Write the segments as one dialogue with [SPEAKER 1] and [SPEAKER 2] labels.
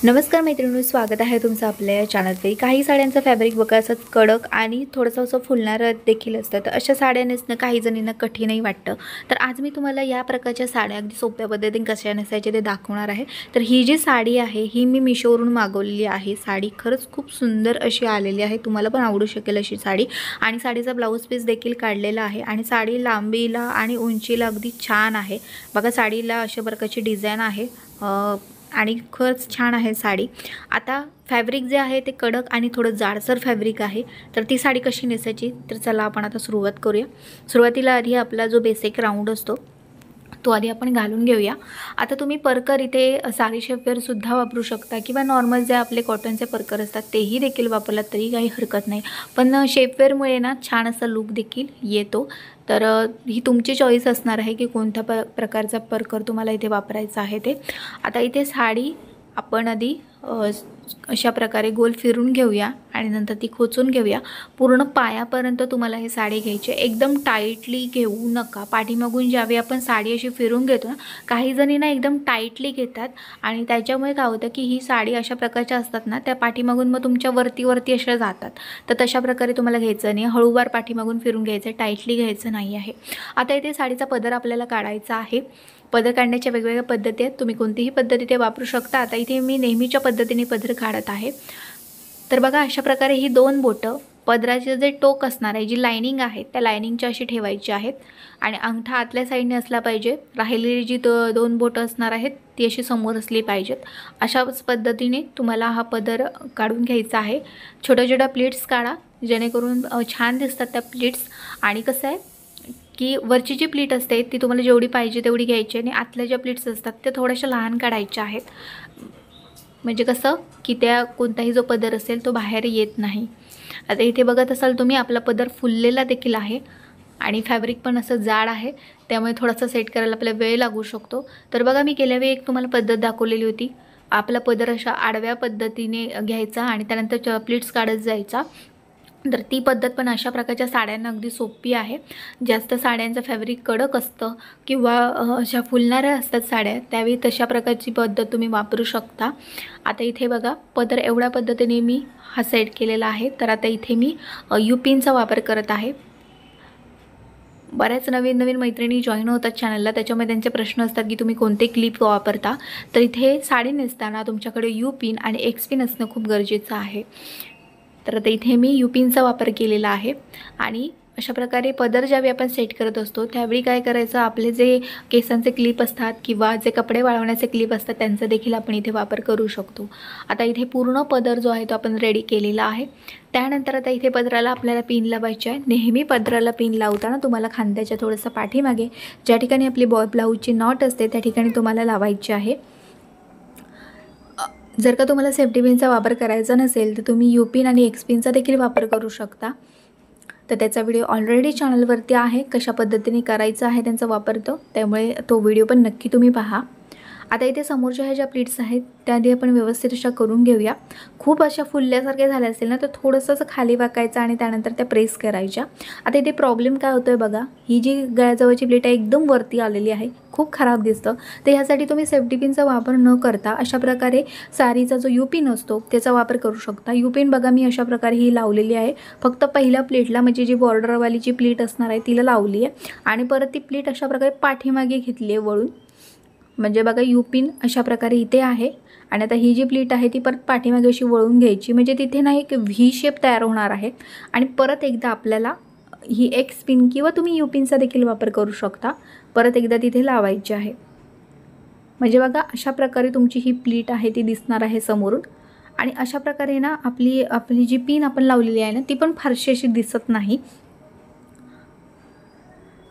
[SPEAKER 1] नमस्कार मैत्रिणींनो, स्वागत आहे तुमचं आपल्या या चॅनलवर। काही साड्यांचं फॅब्रिक बघा असं कडक आणि थोडंसं असं फुलणारं देखील असतं, तर अशा साड्या नेसणं काही जणींना कठीणही वाटतं। तर आज मी तुम्हाला या प्रकारच्या साड्या अगदी सोप्या पद्धतीने कशा नेसायच्या ते दाखवणार आहे। तर ही जी साडी आहे ही मी मिशोवरून मागवलेली आहे। साडी खरंच खूप सुंदर अशी आलेली आहे, तुम्हाला पण आवडू शकेल अशी साडी। आणि साडीचा ब्लाऊज पीस देखील काढलेला आहे आणि साडी लांबीला आणि उंचीला अगदी छान आहे। बघा साडीला अशा प्रकारची डिझाइन आहे आणि खरंच छान आहे साडी। आता फॅब्रिक जे आहे ते कडक आणि थोडं जाडसर फॅब्रिक आहे। तर ती साडी कशी नेसायची तर चला आपण आता सुरुवात करूया। सुरुवातीला आधी आपला जो बेसिक राऊंड असतो तो आधी आपण घालून घेऊया। आता तुम्ही परकर इथे साडी शेपवेअर सुद्धा वापरू शकता किंवा नॉर्मल जे आपले कॉटनचे परकर असतात तेही देखील वापरलात तरी काही हरकत नाही, पण शेपवेअरमुळे ना छान असा लुक देखील येतो। तर ही तुमची चॉईस असणार आहे की कोणत्या प्रकारचा परकर तुम्हाला इथे वापरायचा आहे ते। आता इथे साडी आपण आधी अशा प्रकारे गोल फिरून घेऊया आणि नंतर ती खोचून घेऊया। पूर्ण पायापर्यंत तुम्हाला हे साडी घ्यायची, एकदम टाईटली घेऊ नका। पाठीमागून ज्यावेळी आपण साडी अशी फिरून घेतो ना, काही जणी ना एकदम टाईटली घेतात आणि त्याच्यामुळे काय होतं की ही साडी अशा प्रकारच्या असतात ना, त्या पाठीमागून मग तुमच्या वरती अशा जातात। तर तशा प्रकारे तुम्हाला घ्यायचं नाही, हळूवार पाठीमागून फिरून घ्यायचं, टाईटली घ्यायचं नाही आहे। आता इथे साडीचा पदर आपल्याला काढायचा आहे। पदर काढण्याच्या वेगवेगळ्या पद्धती आहेत, तुम्ही कोणतीही पद्धती ते वापरू शकता। आता इथे मी नेहमीच्या पद्धतीने पदर काढत आहे। तर बघा अशा प्रकारे ही दोन बोटं पदराचे जे टोक असणार आहे, जी लाइनिंग आहे त्या लाइनिंगच्या अशी ठेवायची आहेत आणि अंगठा आतल्या साईडने असला पाहिजे। राहिलेली जी दोन बोटं असणार आहेत ती अशी समोर असली पाहिजेत। अशाच पद्धतीने तुम्हाला हा पदर काढून घ्यायचा आहे। छोट्या छोट्या प्लीट्स काढा जेणेकरून छान दिसतात त्या प्लीट्स। आणि कसं आहे की वरची जी प्लीट असते ती तुम्हाला जेवढी पाहिजे तेवढी घ्यायची आणि आतल्या ज्या प्लीट्स असतात त्या थोड्याशा लहान काढायच्या आहेत, म्हणजे कसं की त्या कोणताही जो पदर असेल तो बाहेर येत नाही। आता इथे बघत असाल तुम्ही आपला पदर फुललेला देखील आहे आणि फॅब्रिक पण असं जाड आहे, त्यामुळे थोडासा सेट करायला आपल्याला वेळ लागू शकतो। तर बघा मी गेल्या वेळी एक तुम्हाला पद्धत दाखवलेली होती, आपला पदर अशा आडव्या पद्धतीने घ्यायचा आणि त्यानंतर प्लीट्स काढत जायचा। तर ती पद्धत पण अशा प्रकारच्या साड्यांना अगदी सोपी आहे। जास्त साड्यांचं फॅब्रिक कडक असतं किंवा अशा फुलणाऱ्या असतात साड्या, त्यावेळी तशा प्रकारची पद्धत तुम्ही वापरू शकता। आता इथे बघा पदर एवढ्या पद्धतीने मी हा सेट केलेला आहे। तर आता इथे मी यूपिनचा वापर करत आहे। बऱ्याच नवीन मैत्रिणी जॉईन होतात चॅनलला, त्याच्यामुळे त्यांचे प्रश्न असतात की तुम्ही कोणते क्लिप वापरता। तर इथे साडी नेसताना तुमच्याकडे यूपिन आणि एक्सपिन असणं खूप गरजेचं आहे। तर आता इथे मी यूपिनचा वापर केलेला आहे आणि अशा प्रकारे पदर ज्यावेळी आपण सेट करत असतो त्यावेळी काय करायचं, आपले जे केसांचे क्लिप असतात किंवा जे कपडे वाळवण्याचे क्लिप असतात त्यांचा देखील आपण इथे वापर करू शकतो। आता इथे पूर्ण पदर जो आहे तो आपण रेडी केलेला आहे। त्यानंतर आता इथे पदराला आपल्याला पिन लावायची आहे। नेहमी पदराला पिन लावताना तुम्हाला खांद्याच्या थोडंसं पाठीमागे ज्या ठिकाणी आपली ब्लाऊजची नॉट असते त्या ठिकाणी तुम्हाला लावायची आहे। जर का तुम्हाला सेफ्टी पिनचा वापर करायचा नसेल तर तुम्ही यूपिन आणि एक्सपिनचा देखील वापर करू शकता। तर त्याचा व्हिडिओ ऑलरेडी चॅनलवरती आहे, कशा पद्धतीने करायचा आहे त्यांचा वापर त्यामुळे तो व्हिडिओ पण नक्की तुम्ही पहा। आता इथे समोरच्या ह्या ज्या प्लीट्स आहेत त्या आधी आपण व्यवस्थित अशा करून घेऊया। खूप अशा फुलल्यासारखे झाले असेल ना तर थोडंसं असं खाली वाकायचं आणि त्यानंतर त्या प्रेस करायच्या। आता इथे प्रॉब्लेम काय होतोय बघा, ही जी गळ्याजवळची प्लीट आहे एकदम वरती आलेली आहे, खूप खराब दिसतं। तर ह्यासाठी तुम्ही सेफ्टी पिनचा वापर न करता अशा प्रकारे साडीचा जो यूपिन असतो त्याचा वापर करू शकता। यूपिन बघा मी अशा प्रकारे ही लावलेली आहे, फक्त पहिल्या प्लीटला म्हणजे जी बॉर्डरवाली जी प्लीट असणार आहे तिला लावली आहे आणि परत ती प्लीट अशा प्रकारे पाठीमागे घेतली आहे वळून। म्हणजे बघा यूपिन अशा प्रकारे इथे आहे आणि आता ही जी प्लीट आहे ती परत पाठीमागे अशी वळून घ्यायची, म्हणजे तिथे ना एक व्ही शेप तयार होणार आहे आणि परत एकदा आपल्याला ही एक्सपिन किंवा तुम्ही यूपिनचा देखील वापर करू शकता, परत एकदा तिथे लावायची आहे। म्हणजे बघा अशा प्रकारे तुमची ही प्लीट आहे ती दिसणार आहे समोरून आणि अशा प्रकारे ना आपली जी पिन आपण लावलेली आहे ना ती पण फारशी अशी दिसत नाही।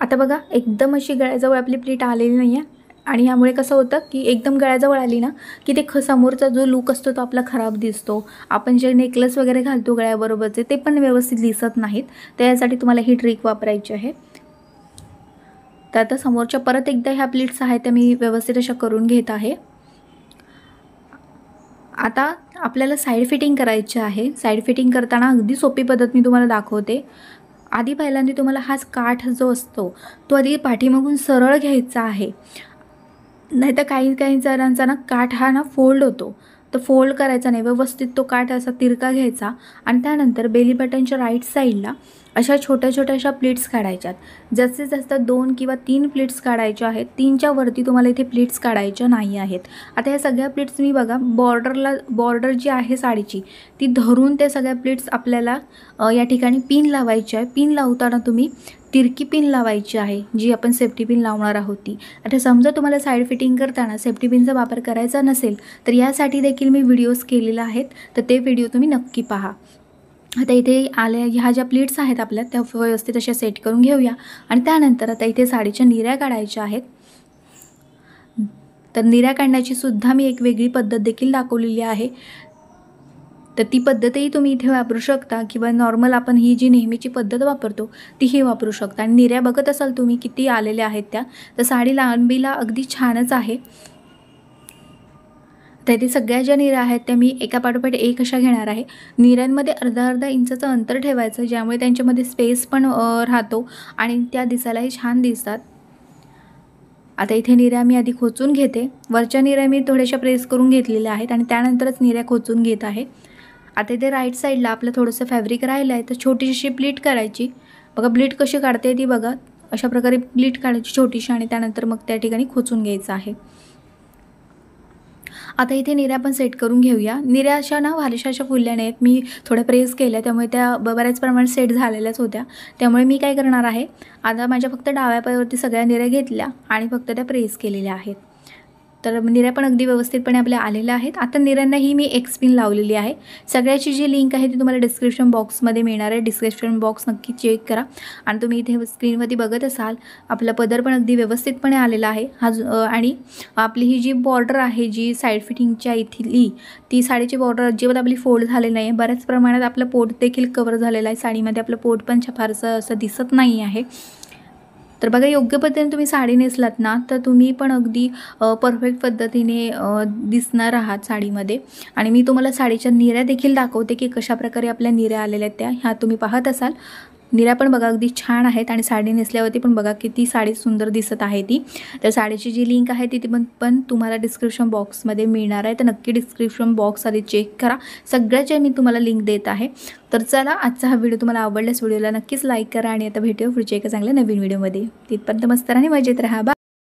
[SPEAKER 1] आता बघा एकदम अशी गळ्याजवळ आपली प्लीट आलेली नाही आहे आणि यामुळे कसं होतं की एकदम गळ्याजवळ आली ना की ते समोरचा जो लुक असतो तो आपला खराब दिसतो। आपण जे नेकलेस वगैरे घालतो गळ्याबरोबरचे ते पण व्यवस्थित दिसत नाहीत, त्यासाठी तुम्हाला ही ट्रिक वापरायची आहे। तर आता समोरच्या परत एकदा ह्या प्लीट्स आहेत त्या मी व्यवस्थित अशा करून घेत आहे। आता आपल्याला साईड फिटिंग करायची आहे। साईड फिटिंग करताना अगदी सोपी पद्धत मी तुम्हाला दाखवते। आधी पहिल्यांदा तुम्हाला हाच काठ जो असतो तो आधी पाठीमागून सरळ घ्यायचा आहे, नाहीतर काही जणांचा ना काठ हा ना फोल्ड होतो, तर फोल्ड करायचा नाही, व्यवस्थित तो काठ असा तिरका घ्यायचा आणि त्यानंतर बेली बटनच्या राईट साईडला अशा छोट्या छोट्याशा प्लीट्स काढायच्यात. जास्तीत जास्त 2 किंवा 3 प्लीट्स काढायच्या आहेत. 3च्या वरती तुम्हाला इथे प्लीट्स काढायच्या नाही आहेत. आता ह्या सगळ्या प्लीट्स मी बघा बॉर्डर जी आहे साडीची ती धरून त्या सगळ्या प्लीट्स आपल्याला या ठिकाणी पिन लावायची आहे. पिन लावताना तुम्ही तिरकी पिन लावायची आहे, जी आपण सेफ्टी पिन लावणार आहोत ती. आता समजा तुम्हाला साईड फिटिंग करताना सेफ्टी पिनचा वापर करायचा नसेल तर यासाठी देखील मी व्हिडिओज केलेले आहेत, तर ते व्हिडिओ तुम्ही नक्की पहा. आता इथे आल्या ह्या ज्या प्लीट्स आहेत आपल्या त्या व्यवस्थित अशा सेट करून घेऊया आणि त्यानंतर आता इथे साडीच्या निऱ्या काढायच्या आहेत. तर निऱ्या काढण्याची सुद्धा मी एक वेगळी पद्धत देखील दाखवलेली आहे, तर ती पद्धतही तुम्ही इथे वापरू शकता किंवा नॉर्मल आपण ही जी नेहमीची पद्धत वापरतो तीही वापरू शकता. आणि निऱ्या बघत असाल तुम्ही किती आलेल्या आहेत त्या, तर साडी लांबीला अगदी छानच आहे. तर इथे सगळ्या ज्या निऱ्या आहेत त्या मी एका पाठोपाठ एक अशा घेणार आहे. निऱ्यांमध्ये अर्धा इंचाचं अंतर ठेवायचं, ज्यामुळे त्यांच्यामध्ये स्पेस पण राहतो आणि त्या दिसायलाही छान दिसतात. आता इथे निऱ्या मी आधी खोचून घेते. वरच्या निऱ्या मी थोड्याशा प्रेस करून घेतलेल्या आहेत आणि त्यानंतरच निऱ्या खोचून घेत आहे. आता इथे राईट साईडला आपलं थोडंसं फॅब्रिक राहिलं आहे, तर छोटीशी प्लीट करायची. बघा प्लीट कशी काढते ती बघा, अशा प्रकारे प्लीट काढायची छोटीशी आणि त्यानंतर मग त्या ठिकाणी खोचून घ्यायचं आहे. आता इथे निऱ्या पण सेट करून घेऊया. निऱ्या अशा ना भारीशा अशा फुलल्या नाहीत, मी थोड्या प्रेस केल्या त्यामुळे त्या बऱ्याच प्रमाणात सेट झालेल्याच होत्या. त्यामुळे मी काय करणार आहे, आता माझ्या फक्त डाव्या पायावरती सगळ्या निऱ्या घेतल्या आणि फक्त त्या प्रेस केलेल्या आहेत. तर निऱ्या पण अगदी व्यवस्थितपणे आपल्या आलेल्या आहेत. आता निऱ्यांनाही मी एक स्पिन लावलेली आहे. सगळ्याची जी लिंक आहे ती तुम्हाला डिस्क्रिप्शन बॉक्समध्ये मिळणार आहे. डिस्क्रिप्शन बॉक्स नक्की चेक करा. आणि तुम्ही इथे स्क्रीनवरती बघत असाल आपला पदर पण अगदी व्यवस्थितपणे आलेला आहे. आणि आपली ही जी बॉर्डर आहे जी साईड फिटिंगच्या इथली ती साडीची बॉर्डर अजिबात आपली फोल्ड झालेली नाही. बऱ्याच प्रमाणात आपलं पोट देखील कवर झालेलं आहे. साडीमध्ये आपलं पोट पण फारसं असं दिसत नाही आहे. तर बघा योग्य पद्धतीने तुम्ही साडी नेसलात ना तर तुम्ही पण अगदी परफेक्ट पद्धतीने दिसणार आहात साडीमध्ये. आणि मी तुम्हाला साडीच्या निऱ्या देखील दाखवते की कशा प्रकारे आपल्या निऱ्या आलेल्या आहेत त्या ह्या तुम्ही पाहत असाल. निऱ्या पण बघा अगदी छान आहेत आणि साडी नेसल्यावरती पण बघा किती साडी सुंदर दिसत आहे ती. तर साडीची जी लिंक आहे ती पण तुम्हाला डिस्क्रिप्शन बॉक्समध्ये मिळणार आहे. तर नक्की डिस्क्रिप्शन बॉक्स आधी चेक करा, सगळ्याचे मी तुम्हाला लिंक देत आहे. तर चला आजचा हा व्हिडिओ तुम्हाला आवडल्यास व्हिडिओला नक्कीच लाईक करा आणि आता भेटूया पुढच्या एका चांगल्या नवीन व्हिडिओमध्ये. तिथपर्यंत मस्त आणि मजेत राहा.